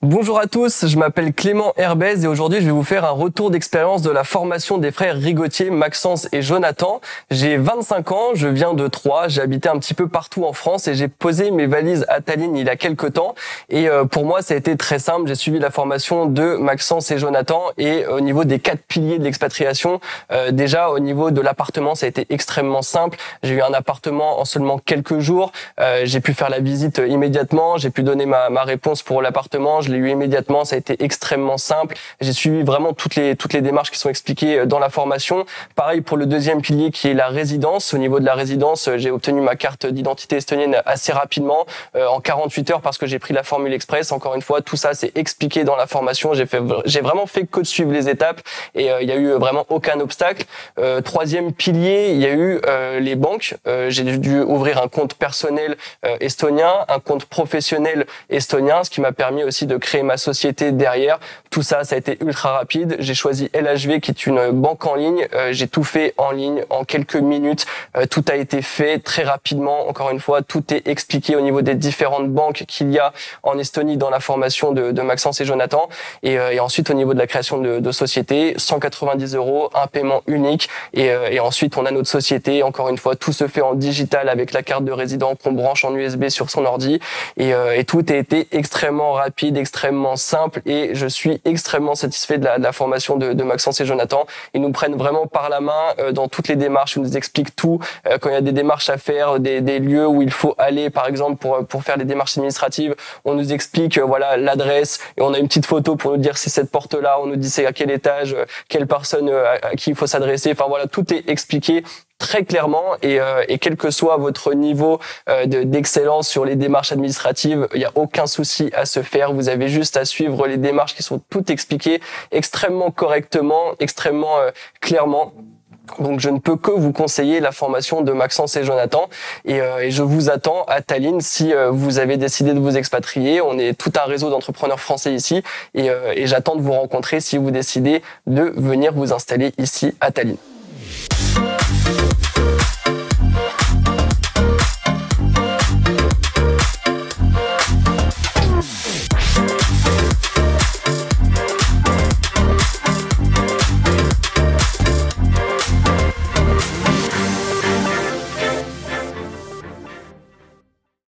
Bonjour à tous, je m'appelle Clément Herbez et aujourd'hui je vais vous faire un retour d'expérience de la formation des frères Rigotier, Maxence et Jonathan. J'ai 25 ans, je viens de Troyes, j'ai habité un petit peu partout en France et j'ai posé mes valises à Tallinn il y a quelques temps. Et pour moi ça a été très simple, j'ai suivi la formation de Maxence et Jonathan et au niveau des 4 piliers de l'expatriation, déjà au niveau de l'appartement ça a été extrêmement simple. J'ai eu un appartement en seulement quelques jours, j'ai pu faire la visite immédiatement, j'ai pu donner ma réponse pour l'appartement. Je l'ai eu immédiatement, ça a été extrêmement simple. J'ai suivi vraiment toutes les démarches qui sont expliquées dans la formation. Pareil pour le deuxième pilier qui est la résidence. Au niveau de la résidence, j'ai obtenu ma carte d'identité estonienne assez rapidement, en 48 heures parce que j'ai pris la formule express. Encore une fois, tout ça c'est expliqué dans la formation. J'ai vraiment fait que de suivre les étapes et il y a eu vraiment aucun obstacle. Troisième pilier, il y a eu les banques. J'ai dû ouvrir un compte personnel estonien, un compte professionnel estonien, ce qui m'a permis aussi de créer ma société derrière. Tout ça, ça a été ultra rapide. J'ai choisi LHV qui est une banque en ligne. J'ai tout fait en ligne en quelques minutes. Tout a été fait très rapidement. Encore une fois, tout est expliqué au niveau des différentes banques qu'il y a en Estonie dans la formation de Maxence et Jonathan. Et ensuite, au niveau de la création de société, 190 €, un paiement unique. Et ensuite, on a notre société. Encore une fois, tout se fait en digital avec la carte de résident qu'on branche en USB sur son ordi. Et tout a été extrêmement rapide, extrêmement simple et je suis extrêmement satisfait de la formation de Maxence et Jonathan. Ils nous prennent vraiment par la main dans toutes les démarches, ils nous expliquent tout. Quand il y a des démarches à faire, des lieux où il faut aller, par exemple pour faire les démarches administratives, on nous explique voilà l'adresse et on a une petite photo pour nous dire c'est cette porte-là, on nous dit c'est à quel étage, quelle personne à qui il faut s'adresser. Enfin voilà, tout est expliqué très clairement et quel que soit votre niveau d'excellence sur les démarches administratives, il n'y a aucun souci à se faire. Vous avez juste à suivre les démarches qui sont toutes expliquées extrêmement correctement, extrêmement clairement. Donc je ne peux que vous conseiller la formation de Maxence et Jonathan et je vous attends à Tallinn si vous avez décidé de vous expatrier. On est tout un réseau d'entrepreneurs français ici et j'attends de vous rencontrer si vous décidez de venir vous installer ici à Tallinn.